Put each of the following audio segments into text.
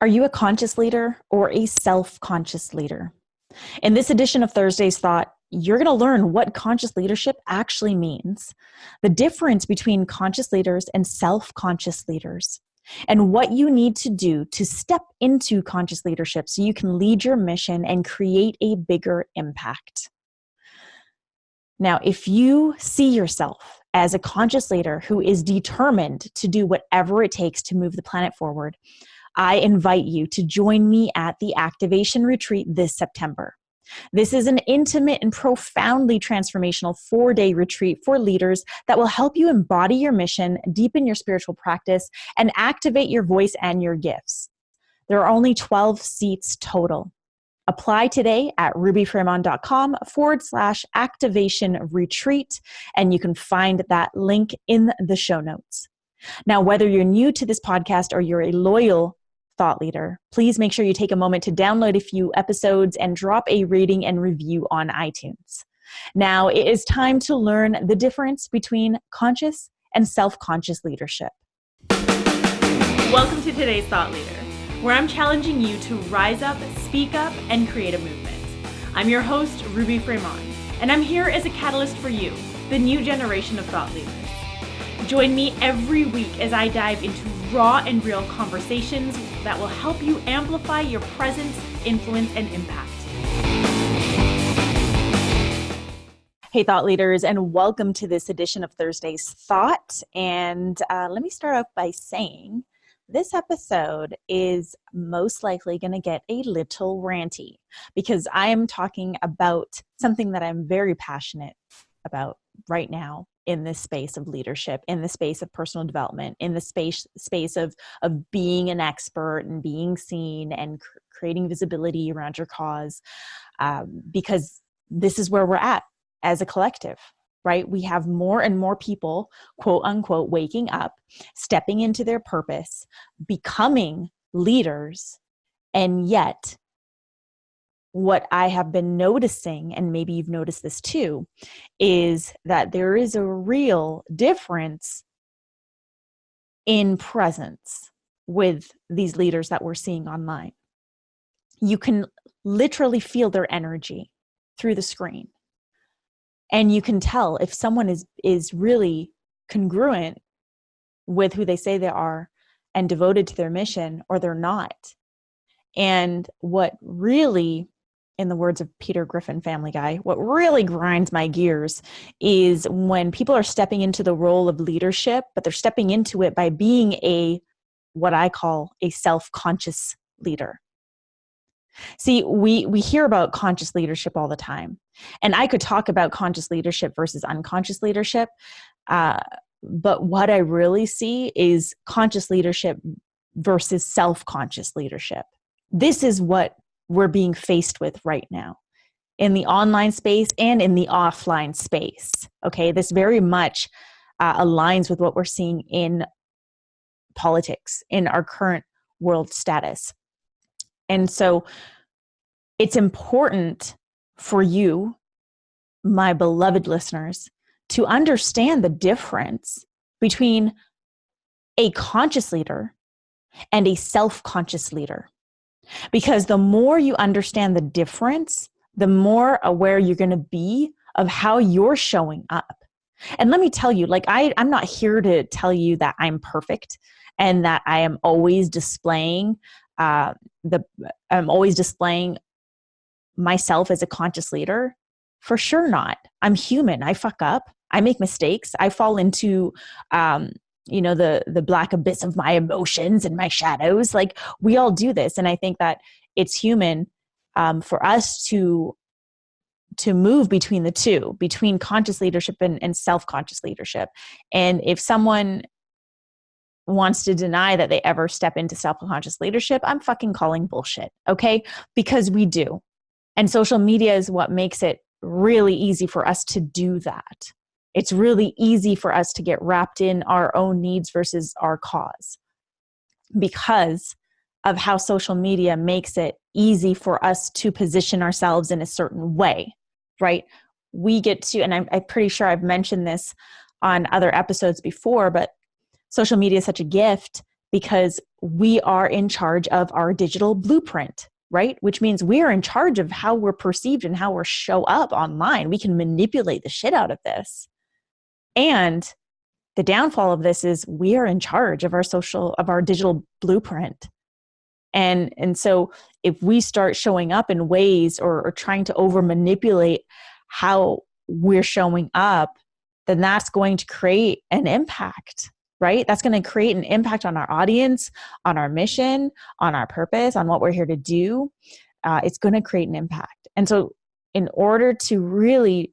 Are you a conscious leader or a self-conscious leader? In this edition of Thursday's Thought, you're going to learn what conscious leadership actually means, the difference between conscious leaders and self-conscious leaders, and what you need to do to step into conscious leadership so you can lead your mission and create a bigger impact. Now, if you see yourself as a conscious leader who is determined to do whatever it takes to move the planet forward, I invite you to join me at the Activation Retreat this September. This is an intimate and profoundly transformational 4-day retreat for leaders that will help you embody your mission, deepen your spiritual practice, and activate your voice and your gifts. There are only 12 seats total. Apply today at rubyfremon.com/activation retreat, and you can find that link in the show notes. Now, whether you're new to this podcast or you're a loyal thought leader, please make sure you take a moment to download a few episodes and drop a rating and review on iTunes. Now, it is time to learn the difference between conscious and self-conscious leadership. Welcome to today's Thought Leader, where I'm challenging you to rise up, speak up, and create a movement. I'm your host, Ruby Fremon, and I'm here as a catalyst for you, the new generation of thought leaders. Join me every week as I dive into raw and real conversations that will help you amplify your presence, influence, and impact. Hey, thought leaders, and welcome to this edition of Thursday's Thought. And let me start off by saying this episode is most likely going to get a little ranty because I am talking about something that I'm very passionate about right now in this space of leadership, in the space of personal development, in the space of being an expert and being seen and creating visibility around your cause, because this is where we're at as a collective, right? We have more and more people, quote unquote, waking up, stepping into their purpose, becoming leaders, and yet what I have been noticing, and maybe you've noticed this too, is that there is a real difference in presence with these leaders that we're seeing online. You can literally feel their energy through the screen. And you can tell if someone is really congruent with who they say they are and devoted to their mission, or they're not. And what really, in the words of Peter Griffin, Family Guy, what really grinds my gears is when people are stepping into the role of leadership, but they're stepping into it by being what I call a self-conscious leader. See, we hear about conscious leadership all the time, and I could talk about conscious leadership versus unconscious leadership, but what I really see is conscious leadership versus self-conscious leadership. This is what we're being faced with right now in the online space and in the offline space. Okay, this very much aligns with what we're seeing in politics, in our current world status. And so it's important for you, my beloved listeners, to understand the difference between a conscious leader and a self-conscious leader. Because the more you understand the difference, the more aware you're going to be of how you're showing up. And let me tell you, I'm not here to tell you that I'm perfect and that I am always displaying myself as a conscious leader. For sure not. I'm human. I fuck up. I make mistakes. I fall into the black abyss of my emotions and my shadows. Like, we all do this. And I think that it's human for us to move between the two, between conscious leadership and self-conscious leadership. And if someone wants to deny that they ever step into self-conscious leadership, I'm fucking calling bullshit, okay? Because we do. And social media is what makes it really easy for us to do that. It's really easy for us to get wrapped in our own needs versus our cause because of how social media makes it easy for us to position ourselves in a certain way, right? We get to, and I'm pretty sure I've mentioned this on other episodes before, but social media is such a gift because we are in charge of our digital blueprint, right? Which means we are in charge of how we're perceived and how we show up online. We can manipulate the shit out of this. And the downfall of this is we are in charge of our digital blueprint. And so if we start showing up in ways or trying to over manipulate how we're showing up, then that's going to create an impact, right? That's going to create an impact on our audience, on our mission, on our purpose, on what we're here to do. It's going to create an impact. And so in order to really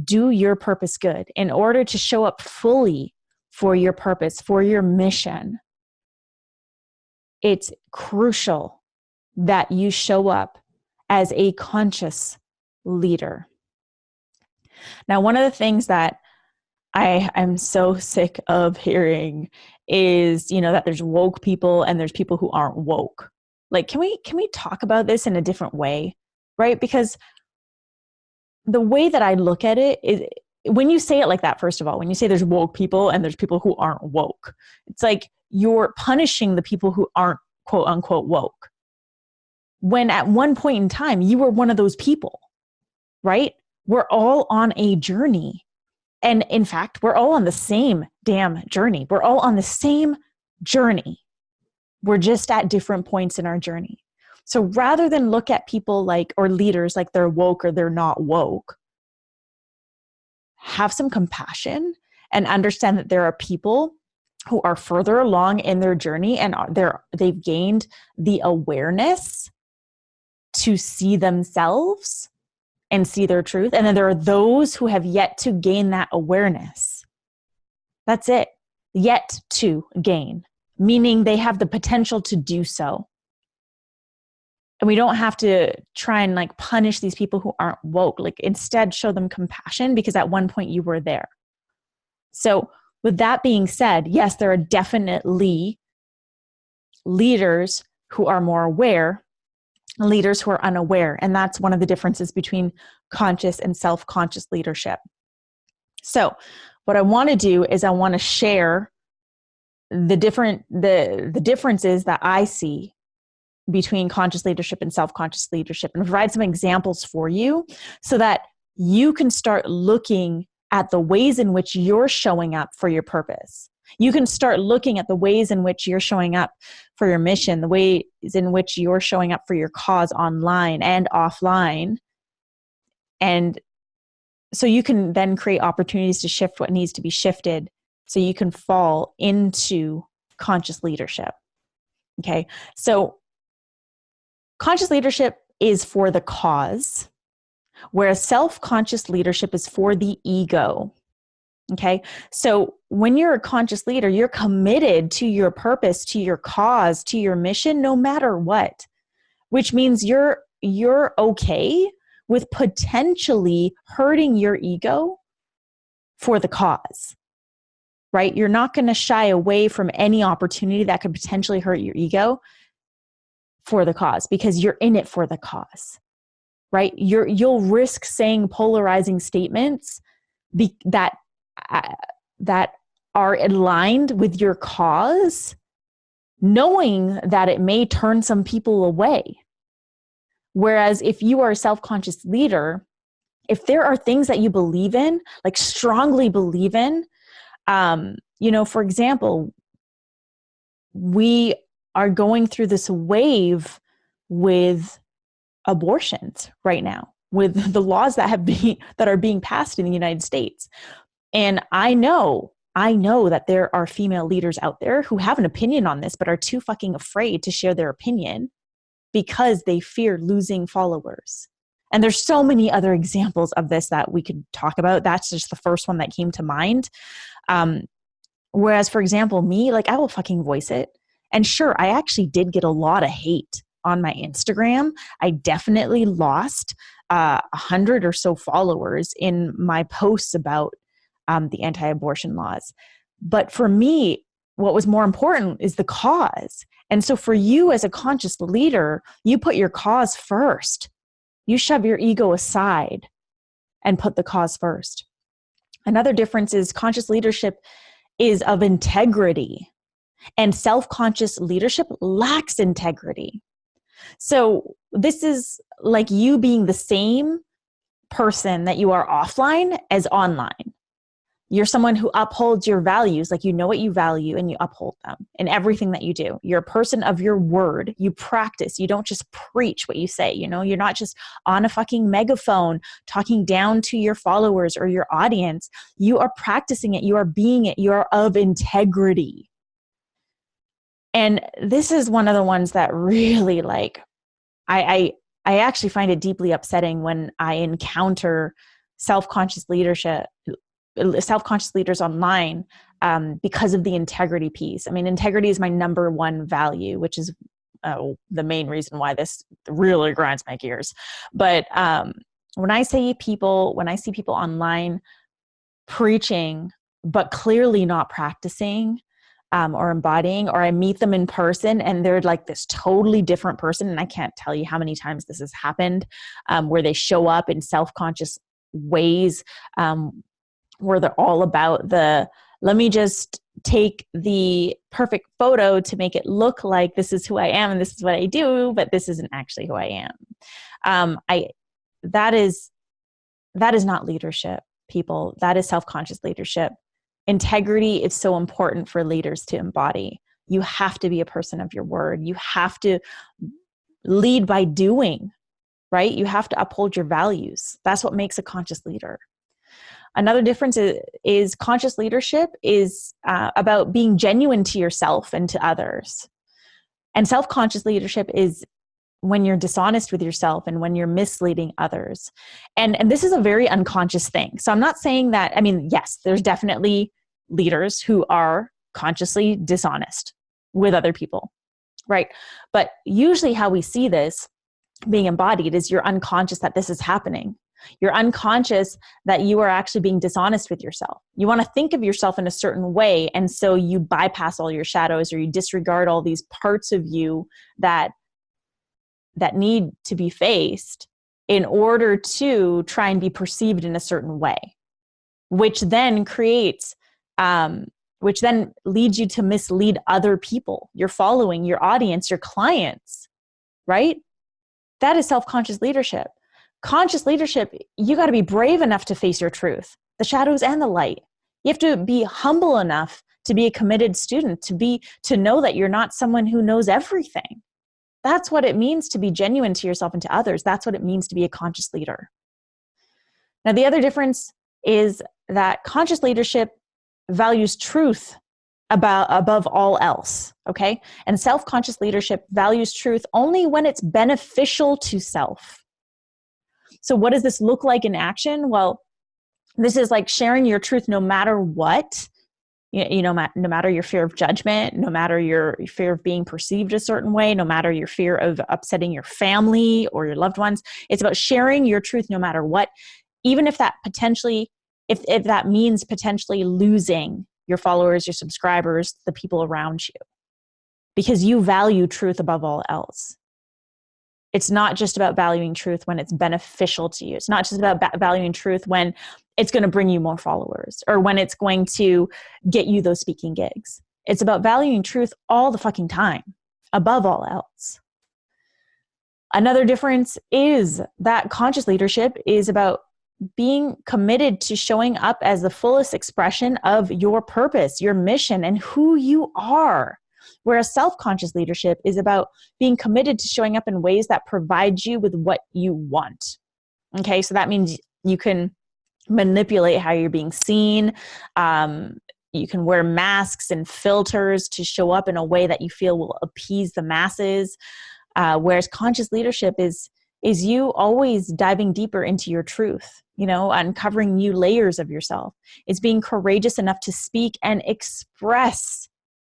do your purpose good, in order to show up fully for your purpose, for your mission, it's crucial that you show up as a conscious leader. Now, one of the things that I'm so sick of hearing is, that there's woke people and there's people who aren't woke. Like, can we talk about this in a different way, right? Because the way that I look at it is, when you say it like that, first of all, when you say there's woke people and there's people who aren't woke, it's like you're punishing the people who aren't quote unquote woke. When at one point in time, you were one of those people, right? We're all on a journey. And in fact, we're all on the same damn journey. We're all on the same journey. We're just at different points in our journey. So rather than look at people or leaders like they're woke or they're not woke, have some compassion and understand that there are people who are further along in their journey and they've gained the awareness to see themselves and see their truth. And then there are those who have yet to gain that awareness. That's it. Yet to gain, meaning they have the potential to do so. And we don't have to try and punish these people who aren't woke. Instead, show them compassion because at one point you were there. So with that being said, yes, there are definitely leaders who are more aware, leaders who are unaware. And that's one of the differences between conscious and self-conscious leadership. So what I want to do is I want to share the differences that I see between conscious leadership and self-conscious leadership and provide some examples for you so that you can start looking at the ways in which you're showing up for your purpose. You can start looking at the ways in which you're showing up for your mission, the ways in which you're showing up for your cause online and offline. And so you can then create opportunities to shift what needs to be shifted so you can fall into conscious leadership. Okay, so conscious leadership is for the cause, whereas self-conscious leadership is for the ego. Okay, so when you're a conscious leader, you're committed to your purpose, to your cause, to your mission, no matter what, which means you're okay with potentially hurting your ego for the cause, right? You're not going to shy away from any opportunity that could potentially hurt your ego for the cause because you're in it for the cause, right? You'll risk saying polarizing statements that are aligned with your cause, knowing that it may turn some people away. Whereas if you are a self-conscious leader, if there are things that you believe in, strongly believe in, for example, we are going through this wave with abortions right now, with the laws that are being passed in the United States. And I know that there are female leaders out there who have an opinion on this, but are too fucking afraid to share their opinion because they fear losing followers. And there's so many other examples of this that we could talk about. That's just the first one that came to mind. Whereas, for example, me, I will fucking voice it. And sure, I actually did get a lot of hate on my Instagram. I definitely lost 100 or so followers in my posts about the anti-abortion laws. But for me, what was more important is the cause. And so for you as a conscious leader, you put your cause first. You shove your ego aside and put the cause first. Another difference is conscious leadership is of integrity. And self-conscious leadership lacks integrity. So this is like you being the same person that you are offline as online. You're someone who upholds your values, like you know what you value and you uphold them in everything that you do. You're a person of your word. You practice. You don't just preach what you say. You're not just on a fucking megaphone talking down to your followers or your audience. You are practicing it. You are being it. You are of integrity. And this is one of the ones that really I actually find it deeply upsetting when I encounter self-conscious leaders online because of the integrity piece. I mean, integrity is my number one value, which is the main reason why this really grinds my gears. But when I see people online preaching, but clearly not practicing, or embodying, or I meet them in person and they're like this totally different person. And I can't tell you how many times this has happened, where they show up in self-conscious ways, where they're all about let me just take the perfect photo to make it look like this is who I am and this is what I do, but this isn't actually who I am. That is not leadership, people. That is self-conscious leadership. Integrity is so important for leaders to embody. You have to be a person of your word. You have to lead by doing, right? You have to uphold your values. That's what makes a conscious leader. Another difference is conscious leadership is about being genuine to yourself and to others. And self-conscious leadership is when you're dishonest with yourself and when you're misleading others. And this is a very unconscious thing. So I'm not saying that, I mean, yes, there's definitely leaders who are consciously dishonest with other people, right? But usually how we see this being embodied is you're unconscious that this is happening. You're unconscious that you are actually being dishonest with yourself. You want to think of yourself in a certain way, and so you bypass all your shadows, or you disregard all these parts of you that need to be faced in order to try and be perceived in a certain way, which then leads you to mislead other people, your following, your audience, your clients, right? That is self-conscious leadership. Conscious leadership, you got to be brave enough to face your truth, the shadows and the light. You have to be humble enough to be a committed student, to know that you're not someone who knows everything. That's what it means to be genuine to yourself and to others. That's what it means to be a conscious leader. Now, the other difference is that conscious leadership values truth above all else, okay? And self-conscious leadership values truth only when it's beneficial to self. So what does this look like in action? Well, this is like sharing your truth no matter what. No matter your fear of judgment, no matter your fear of being perceived a certain way, no matter your fear of upsetting your family or your loved ones. It's about sharing your truth no matter what, even if that if that means potentially losing your followers, your subscribers, the people around you, because you value truth above all else. It's not just about valuing truth when it's beneficial to you. It's not just about valuing truth when it's going to bring you more followers or when it's going to get you those speaking gigs. It's about valuing truth all the fucking time, above all else. Another difference is that conscious leadership is about being committed to showing up as the fullest expression of your purpose, your mission, and who you are. Whereas self-conscious leadership is about being committed to showing up in ways that provide you with what you want. Okay, so that means you can manipulate how you're being seen. You can wear masks and filters to show up in a way that you feel will appease the masses. Whereas conscious leadership is you always diving deeper into your truth, uncovering new layers of yourself. It's being courageous enough to speak and express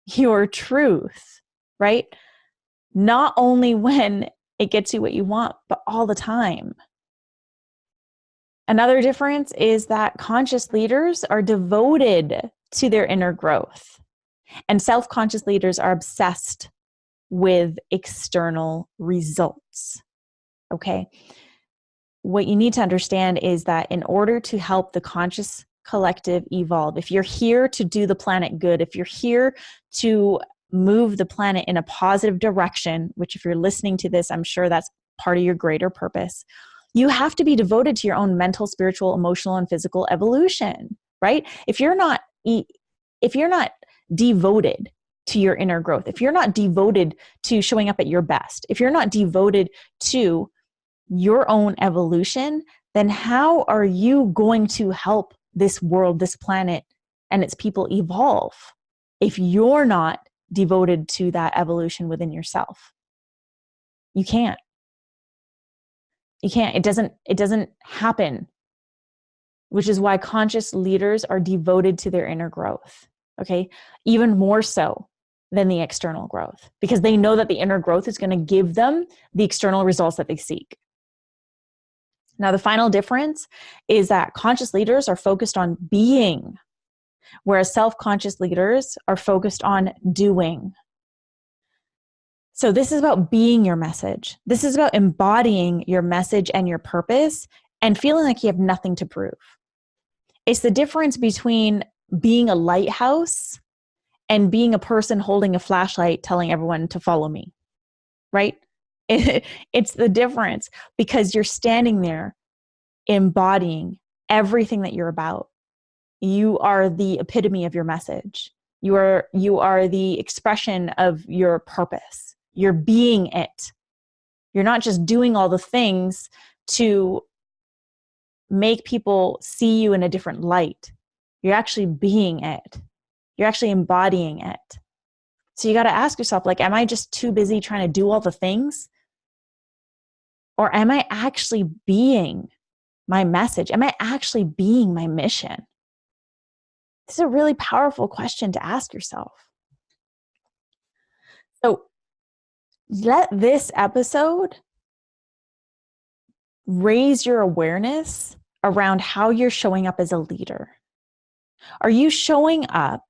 your truth, right? Not only when it gets you what you want, but all the time. Another difference is that conscious leaders are devoted to their inner growth, and self-conscious leaders are obsessed with external results. Okay? What you need to understand is that in order to help the conscious collective evolve, if you're here to do the planet good, if you're here to move the planet in a positive direction, which if you're listening to this, I'm sure that's part of your greater purpose, you have to be devoted to your own mental, spiritual, emotional, and physical evolution, right? If you're not devoted to your inner growth, if you're not devoted to showing up at your best, if you're not devoted to your own evolution, then how are you going to help this world, this planet, and its people evolve if you're not devoted to that evolution within yourself? You can't. You can't. It doesn't happen, which is why conscious leaders are devoted to their inner growth, okay? Even more so than the external growth, because they know that the inner growth is going to give them the external results that they seek. Now, the final difference is that conscious leaders are focused on being, whereas self-conscious leaders are focused on doing. So this is about being your message. This is about embodying your message and your purpose and feeling like you have nothing to prove. It's the difference between being a lighthouse and being a person holding a flashlight telling everyone to follow me, right? It's the difference, because you're standing there embodying everything that you're about. You are the epitome of your message. You are the expression of your purpose. You're being it. You're not just doing all the things to make people see you in a different light. You're actually being it. You're actually embodying it. So you got to ask yourself, like, am I just too busy trying to do all the things? Or am I actually being my message? Am I actually being my mission? This is a really powerful question to ask yourself. So let this episode raise your awareness around how you're showing up as a leader. Are you showing up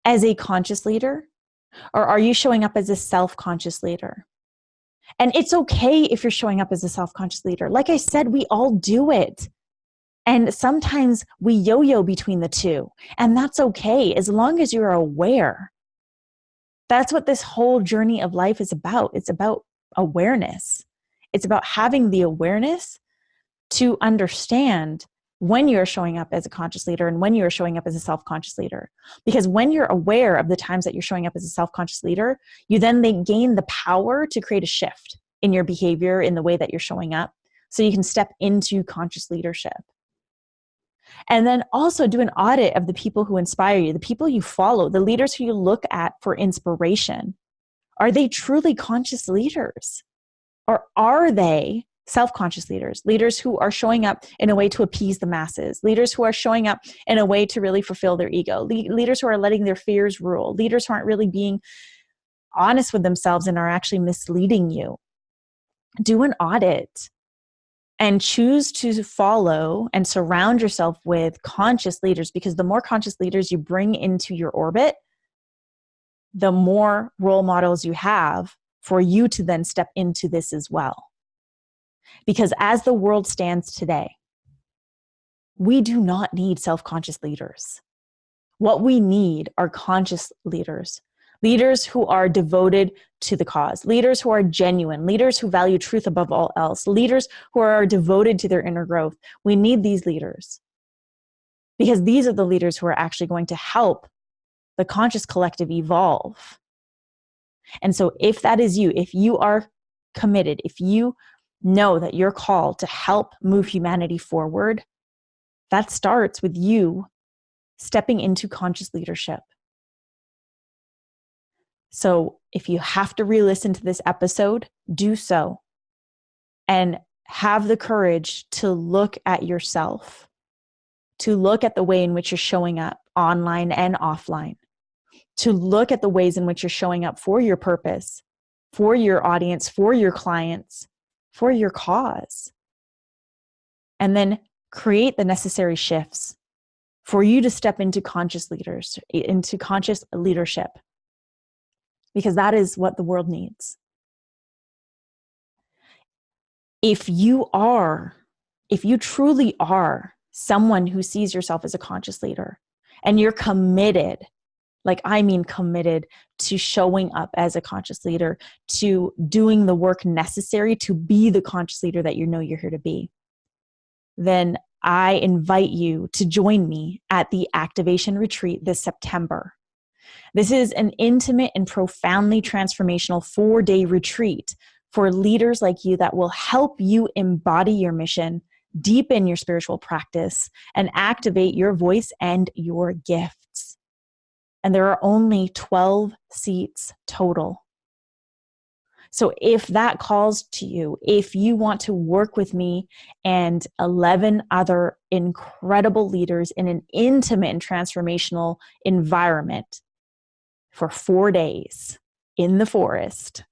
as a conscious leader, or are you showing up as a self-conscious leader? And it's okay if you're showing up as a self-conscious leader. Like I said, we all do it. And sometimes we yo-yo between the two. And that's okay, as long as you're aware. That's what this whole journey of life is about. It's about awareness. It's about having the awareness to understand when you're showing up as a conscious leader and when you're showing up as a self-conscious leader. Because when you're aware of the times that you're showing up as a self-conscious leader, you then gain the power to create a shift in your behavior, in the way that you're showing up, so you can step into conscious leadership. And then also do an audit of the people who inspire you, the people you follow, the leaders who you look at for inspiration. Are they truly conscious leaders? Or are they self-conscious leaders, leaders who are showing up in a way to appease the masses, leaders who are showing up in a way to really fulfill their ego, leaders who are letting their fears rule, leaders who aren't really being honest with themselves and are actually misleading you? Do an audit and choose to follow and surround yourself with conscious leaders, because the more conscious leaders you bring into your orbit, the more role models you have for you to then step into this as well. Because as the world stands today, we do not need self-conscious leaders. What we need are conscious leaders, leaders who are devoted to the cause, leaders who are genuine, leaders who value truth above all else, leaders who are devoted to their inner growth. We need these leaders, because these are the leaders who are actually going to help the conscious collective evolve. And so if that is you, if you are committed, if you know that you're called to help move humanity forward, that starts with you stepping into conscious leadership. So if you have to re-listen to this episode, do so. And have the courage to look at yourself, to look at the way in which you're showing up online and offline, to look at the ways in which you're showing up for your purpose, for your audience, for your clients, for your cause. And then create the necessary shifts for you to step into conscious leadership, because that is what the world needs. If you truly are someone who sees yourself as a conscious leader, and you're committed Like, I mean, committed to showing up as a conscious leader, to doing the work necessary to be the conscious leader that you know you're here to be, then I invite you to join me at the Activation Retreat this September. This is an intimate and profoundly transformational 4-day retreat for leaders like you that will help you embody your mission, deepen your spiritual practice, and activate your voice and your gifts. And there are only 12 seats total. So if that calls to you, if you want to work with me and 11 other incredible leaders in an intimate and transformational environment for 4 days in the forest,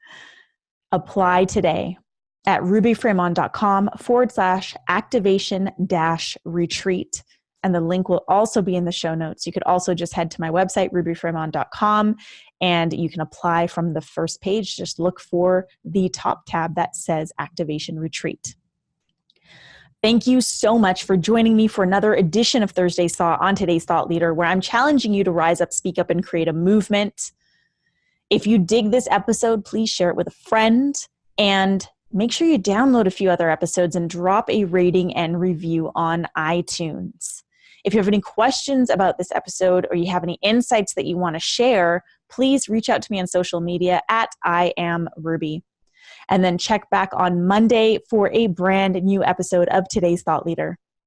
apply today at rubyfremont.com/activation-retreat. And the link will also be in the show notes. You could also just head to my website, rubyfremont.com, and you can apply from the first page. Just look for the top tab that says Activation Retreat. Thank you so much for joining me for another edition of Thursday's Thought on today's Thought Leader, where I'm challenging you to rise up, speak up, and create a movement. If you dig this episode, please share it with a friend, and make sure you download a few other episodes and drop a rating and review on iTunes. If you have any questions about this episode or you have any insights that you want to share, please reach out to me on social media at I am Ruby. And then check back on Monday for a brand new episode of Today's Thought Leader.